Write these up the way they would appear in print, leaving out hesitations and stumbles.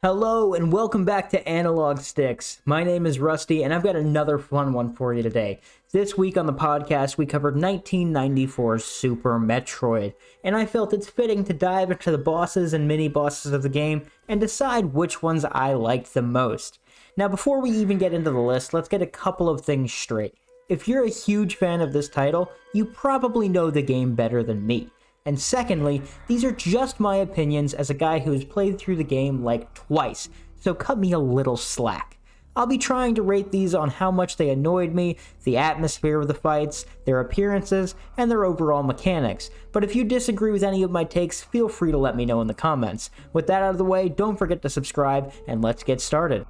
Hello and welcome back to Analog Sticks. My name is Rusty and I've got another fun one for you today. This week on the podcast we covered 1994's Super Metroid, and I felt it's fitting to dive into the bosses and mini-bosses of the game and decide which ones I liked the most. Now before we even get into the list, let's get a couple of things straight. If you're a huge fan of this title, you probably know the game better than me. And secondly, these are just my opinions as a guy who has played through the game like twice, so cut me a little slack. I'll be trying to rate these on how much they annoyed me, the atmosphere of the fights, their appearances, and their overall mechanics, but if you disagree with any of my takes, feel free to let me know in the comments. With that out of the way, don't forget to subscribe, and let's get started.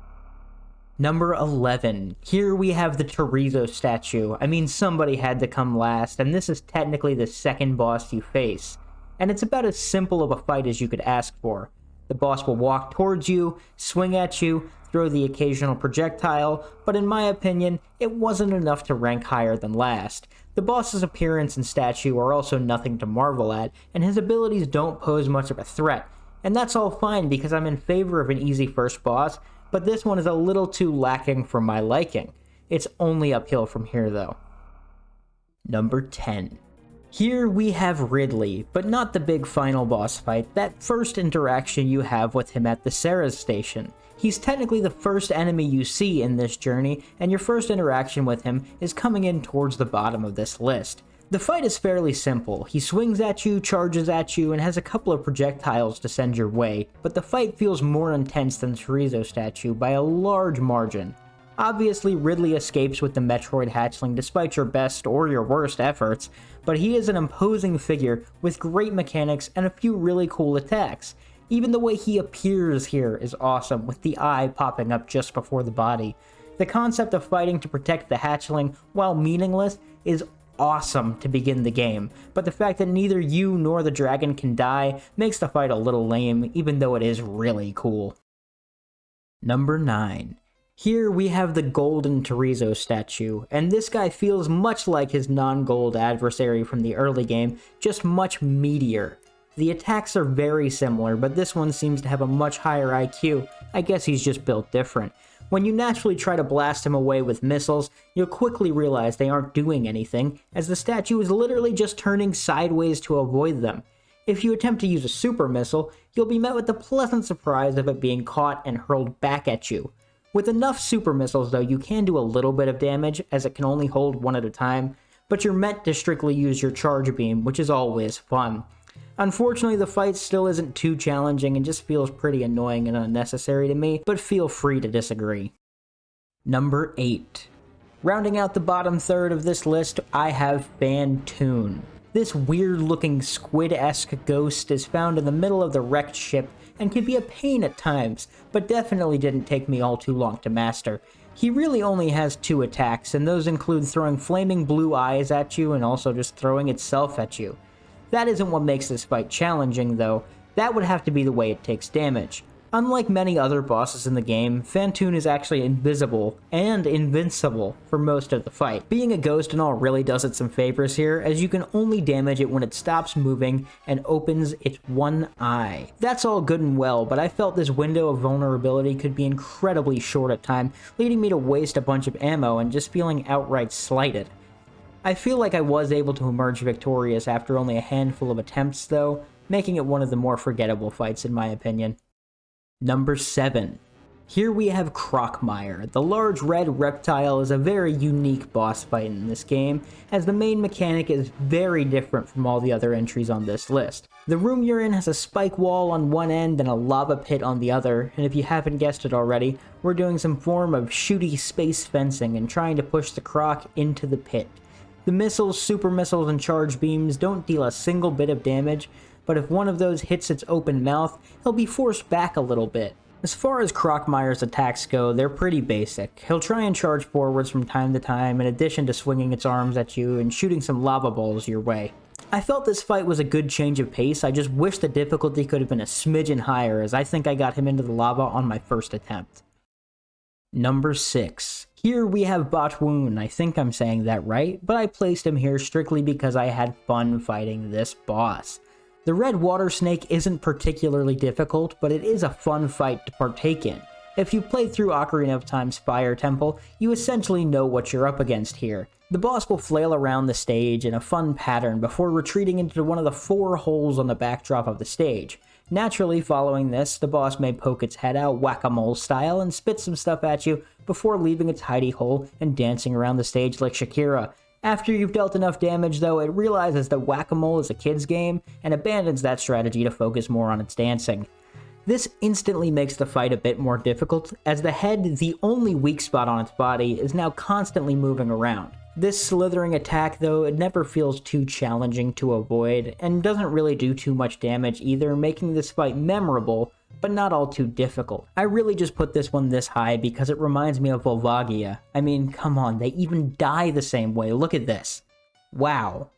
Number 11. Here we have the Chorizo Statue. I mean, somebody had to come last, and this is technically the second boss you face. And it's about as simple of a fight as you could ask for. The boss will walk towards you, swing at you, throw the occasional projectile, but in my opinion, it wasn't enough to rank higher than last. The boss's appearance and statue are also nothing to marvel at, and his abilities don't pose much of a threat. And that's all fine because I'm in favor of an easy first boss, but this one is a little too lacking for my liking. It's only uphill from here though. Number 10. Here we have Ridley, but not the big final boss fight, that first interaction you have with him at the Sarah's station. He's technically the first enemy you see in this journey, and your first interaction with him is coming in towards the bottom of this list. The fight is fairly simple. He swings at you, charges at you, and has a couple of projectiles to send your way, but the fight feels more intense than Chorizo Statue by a large margin. Obviously, Ridley escapes with the Metroid hatchling despite your best or your worst efforts, but he is an imposing figure with great mechanics and a few really cool attacks. Even the way he appears here is awesome, with the eye popping up just before the body. The concept of fighting to protect the hatchling, while meaningless, is awesome to begin the game, but the fact that neither you nor the dragon can die makes the fight a little lame, even though it is really cool. Number 9. Here we have the golden Torizo statue, and this guy feels much like his non-gold adversary from the early game, just much meatier. The attacks are very similar, but this one seems to have a much higher IQ. I guess he's just built different. When you naturally try to blast him away with missiles, you'll quickly realize they aren't doing anything, as the statue is literally just turning sideways to avoid them. If you attempt to use a super missile, you'll be met with the pleasant surprise of it being caught and hurled back at you. With enough super missiles though, you can do a little bit of damage, as it can only hold one at a time, but you're meant to strictly use your charge beam, which is always fun. Unfortunately, the fight still isn't too challenging and just feels pretty annoying and unnecessary to me, but feel free to disagree. Number 8. Rounding out the bottom third of this list, I have Batwoon. This weird-looking squid-esque ghost is found in the middle of the wrecked ship and can be a pain at times, but definitely didn't take me all too long to master. He really only has 2 attacks, and those include throwing flaming blue eyes at you and also just throwing itself at you. That isn't what makes this fight challenging though, that would have to be the way it takes damage. Unlike many other bosses in the game, Batwoon is actually invisible and invincible for most of the fight. Being a ghost and all really does it some favors here, as you can only damage it when it stops moving and opens its one eye. That's all good and well, but I felt this window of vulnerability could be incredibly short at times, leading me to waste a bunch of ammo and just feeling outright slighted. I feel like I was able to emerge victorious after only a handful of attempts though, making it one of the more forgettable fights in my opinion. Number 7. Here we have Crocmire. The large red reptile is a very unique boss fight in this game, as the main mechanic is very different from all the other entries on this list. The room you're in has a spike wall on one end and a lava pit on the other, and if you haven't guessed it already, we're doing some form of shooty space fencing and trying to push the Croc into the pit. The missiles, super missiles, and charge beams don't deal a single bit of damage, but if one of those hits its open mouth, he'll be forced back a little bit. As far as Crocmire's attacks go, they're pretty basic. He'll try and charge forwards from time to time, in addition to swinging its arms at you and shooting some lava balls your way. I felt this fight was a good change of pace, I just wish the difficulty could have been a smidgen higher, as I think I got him into the lava on my first attempt. Number 6. Here we have Batwoon. I think I'm saying that right, but I placed him here strictly because I had fun fighting this boss. The red water snake isn't particularly difficult, but it is a fun fight to partake in. If you've played through Ocarina of Time's Fire Temple, you essentially know what you're up against here. The boss will flail around the stage in a fun pattern before retreating into one of the 4 holes on the backdrop of the stage. Naturally, following this, the boss may poke its head out whack-a-mole style and spit some stuff at you before leaving its hidey hole and dancing around the stage like Shakira. After you've dealt enough damage though, it realizes that whack-a-mole is a kid's game and abandons that strategy to focus more on its dancing. This instantly makes the fight a bit more difficult, as the head, the only weak spot on its body, is now constantly moving around. This slithering attack though, it never feels too challenging to avoid, and doesn't really do too much damage either, making this fight memorable, but not all too difficult. I really just put this one this high because it reminds me of Volvagia. I mean, come on, they even die the same way, look at this. Wow.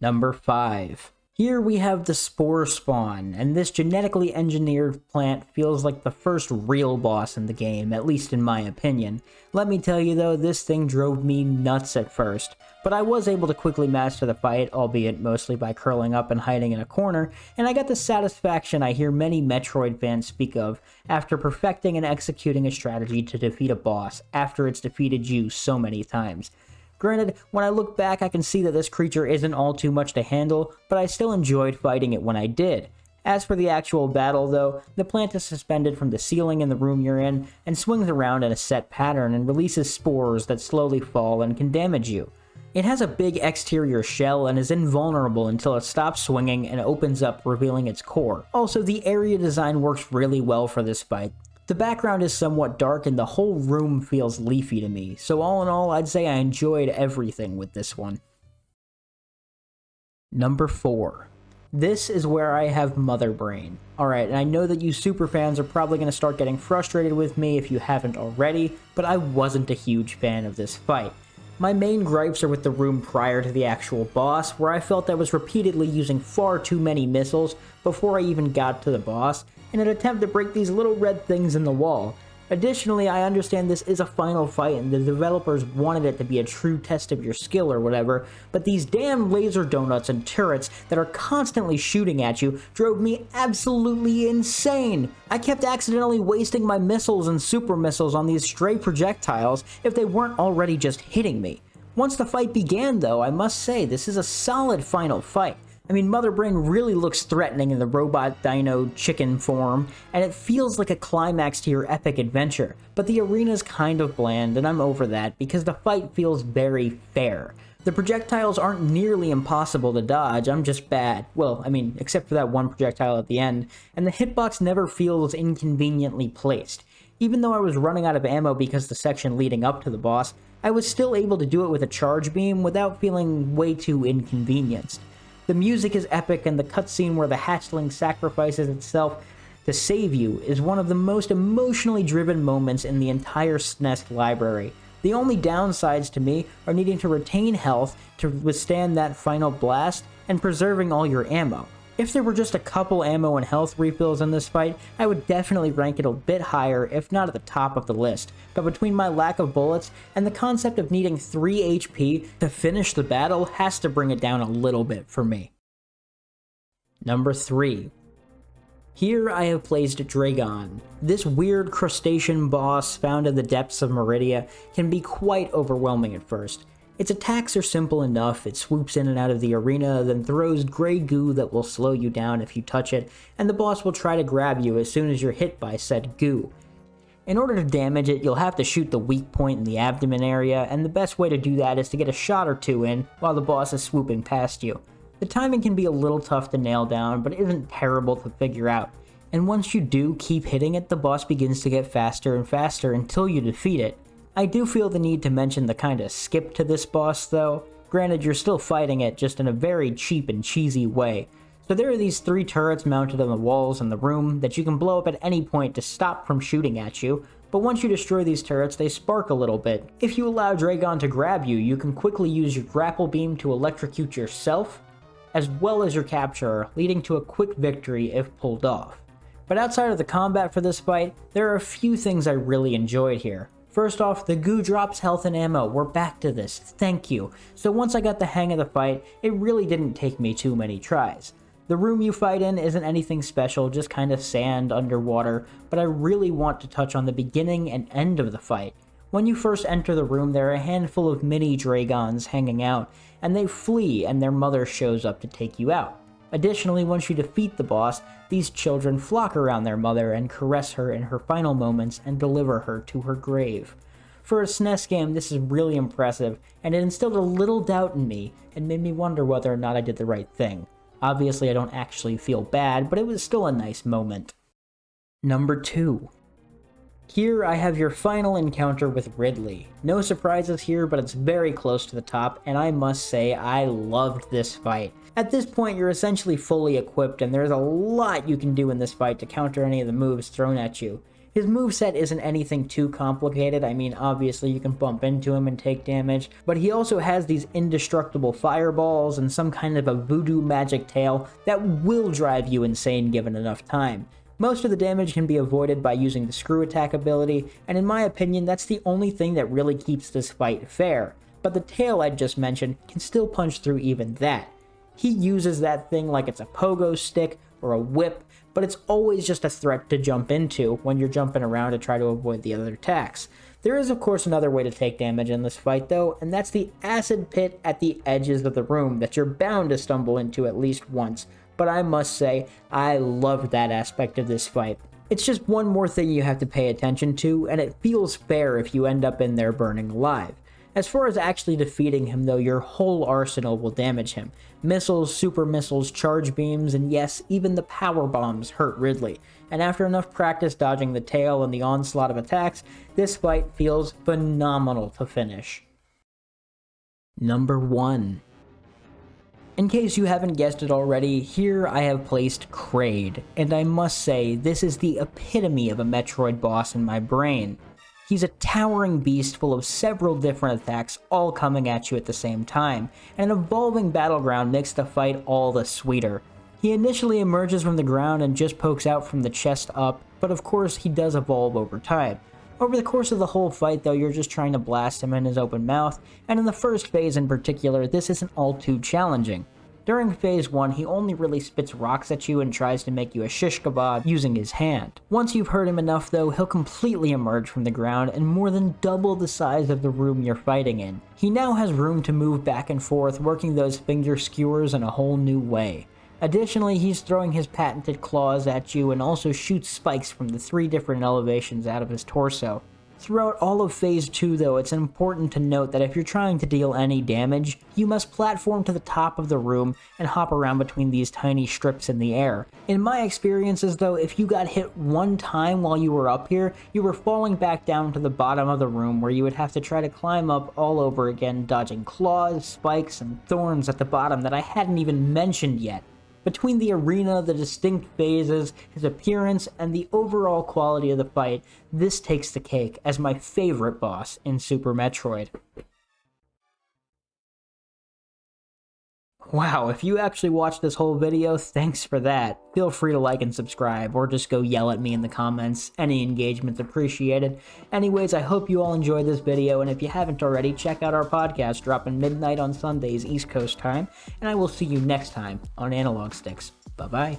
Number 5. Here we have the Spore Spawn, and this genetically engineered plant feels like the first real boss in the game, at least in my opinion. Let me tell you though, this thing drove me nuts at first, but I was able to quickly master the fight, albeit mostly by curling up and hiding in a corner, and I got the satisfaction I hear many Metroid fans speak of after perfecting and executing a strategy to defeat a boss after it's defeated you so many times. Granted, when I look back I can see that this creature isn't all too much to handle, but I still enjoyed fighting it when I did. As for the actual battle though, the plant is suspended from the ceiling in the room you're in, and swings around in a set pattern and releases spores that slowly fall and can damage you. It has a big exterior shell and is invulnerable until it stops swinging and opens up, revealing its core. Also, the area design works really well for this fight. The background is somewhat dark and the whole room feels leafy to me, so all in all I'd say I enjoyed everything with this one. Number 4. This is where I have Mother Brain. Alright, and I know that you super fans are probably going to start getting frustrated with me if you haven't already, but I wasn't a huge fan of this fight. My main gripes are with the room prior to the actual boss, where I felt I was repeatedly using far too many missiles before I even got to the boss, in an attempt to break these little red things in the wall. Additionally, I understand this is a final fight and the developers wanted it to be a true test of your skill or whatever, but these damn laser donuts and turrets that are constantly shooting at you drove me absolutely insane. I kept accidentally wasting my missiles and super missiles on these stray projectiles if they weren't already just hitting me. Once the fight began though, I must say this is a solid final fight. I mean, Mother Brain really looks threatening in the robot dino chicken form, and it feels like a climax to your epic adventure, but the arena's kind of bland, and I'm over that because the fight feels very fair. The projectiles aren't nearly impossible to dodge, I'm just bad. Well, I mean, except for that one projectile at the end, and the hitbox never feels inconveniently placed. Even though I was running out of ammo because the section leading up to the boss, I was still able to do it with a charge beam without feeling way too inconvenienced. The music is epic, and the cutscene where the hatchling sacrifices itself to save you is one of the most emotionally driven moments in the entire SNES library. The only downsides to me are needing to retain health to withstand that final blast and preserving all your ammo. If there were just a couple ammo and health refills in this fight, I would definitely rank it a bit higher, if not at the top of the list. But between my lack of bullets and the concept of needing 3 HP to finish the battle has to bring it down a little bit for me. Number 3. Here I have placed Dragon. This weird crustacean boss found in the depths of Meridia can be quite overwhelming at first. Its attacks are simple enough, it swoops in and out of the arena, then throws gray goo that will slow you down if you touch it, and the boss will try to grab you as soon as you're hit by said goo. In order to damage it, you'll have to shoot the weak point in the abdomen area, and the best way to do that is to get a shot or two in while the boss is swooping past you. The timing can be a little tough to nail down, but it isn't terrible to figure out. And once you do keep hitting it, the boss begins to get faster and faster until you defeat it. I do feel the need to mention the kinda skip to this boss though. Granted, you're still fighting it, just in a very cheap and cheesy way. So there are these 3 turrets mounted on the walls in the room that you can blow up at any point to stop from shooting at you, but once you destroy these turrets, they spark a little bit. If you allow Dragon to grab you, you can quickly use your grapple beam to electrocute yourself, as well as your capturer, leading to a quick victory if pulled off. But outside of the combat for this fight, there are a few things I really enjoyed here. First off, the goo drops health and ammo. We're back to this. Thank you. So once I got the hang of the fight, it really didn't take me too many tries. The room you fight in isn't anything special, just kind of sand underwater, but I really want to touch on the beginning and end of the fight. When you first enter the room, there are a handful of mini dragons hanging out, and they flee and their mother shows up to take you out. Additionally, once you defeat the boss, these children flock around their mother and caress her in her final moments and deliver her to her grave. For a SNES game, this is really impressive, and it instilled a little doubt in me and made me wonder whether or not I did the right thing. Obviously, I don't actually feel bad, but it was still a nice moment. Number 2. Here I have your final encounter with Ridley. No surprises here, but it's very close to the top, and I must say I loved this fight. At this point, you're essentially fully equipped, and there's a lot you can do in this fight to counter any of the moves thrown at you. His moveset isn't anything too complicated. I mean, obviously you can bump into him and take damage, but he also has these indestructible fireballs and some kind of a voodoo magic tail that will drive you insane given enough time. Most of the damage can be avoided by using the screw attack ability, and in my opinion, that's the only thing that really keeps this fight fair. But the tail I just mentioned can still punch through even that. He uses that thing like it's a pogo stick or a whip, but it's always just a threat to jump into when you're jumping around to try to avoid the other attacks. There is of course another way to take damage in this fight though, and that's the acid pit at the edges of the room that you're bound to stumble into at least once. But I must say, I loved that aspect of this fight. It's just one more thing you have to pay attention to, and it feels fair if you end up in there burning alive. As far as actually defeating him though, your whole arsenal will damage him. Missiles, super missiles, charge beams, and yes, even the power bombs hurt Ridley. And after enough practice dodging the tail and the onslaught of attacks, this fight feels phenomenal to finish. Number 1. In case you haven't guessed it already, here I have placed Kraid, and I must say, this is the epitome of a Metroid boss in my brain. He's a towering beast full of several different attacks all coming at you at the same time, and an evolving battleground makes the fight all the sweeter. He initially emerges from the ground and just pokes out from the chest up, but of course he does evolve over time. Over the course of the whole fight though, you're just trying to blast him in his open mouth, and in the first phase in particular, this isn't all too challenging. During phase 1, he only really spits rocks at you and tries to make you a shish kebab using his hand. Once you've hurt him enough though, he'll completely emerge from the ground and more than double the size of the room you're fighting in. He now has room to move back and forth, working those finger skewers in a whole new way. Additionally, he's throwing his patented claws at you and also shoots spikes from the 3 different elevations out of his torso. Throughout all of Phase 2 though, it's important to note that if you're trying to deal any damage, you must platform to the top of the room and hop around between these tiny strips in the air. In my experiences though, if you got hit one time while you were up here, you were falling back down to the bottom of the room where you would have to try to climb up all over again, dodging claws, spikes, and thorns at the bottom that I hadn't even mentioned yet. Between the arena, the distinct phases, his appearance, and the overall quality of the fight, this takes the cake as my favorite boss in Super Metroid. Wow, if you actually watched this whole video, thanks for that. Feel free to like and subscribe, or just go yell at me in the comments. Any engagement's appreciated. Anyways, I hope you all enjoyed this video, and if you haven't already, check out our podcast dropping midnight on Sundays East Coast time, and I will see you next time on Analog Sticks. Bye-bye.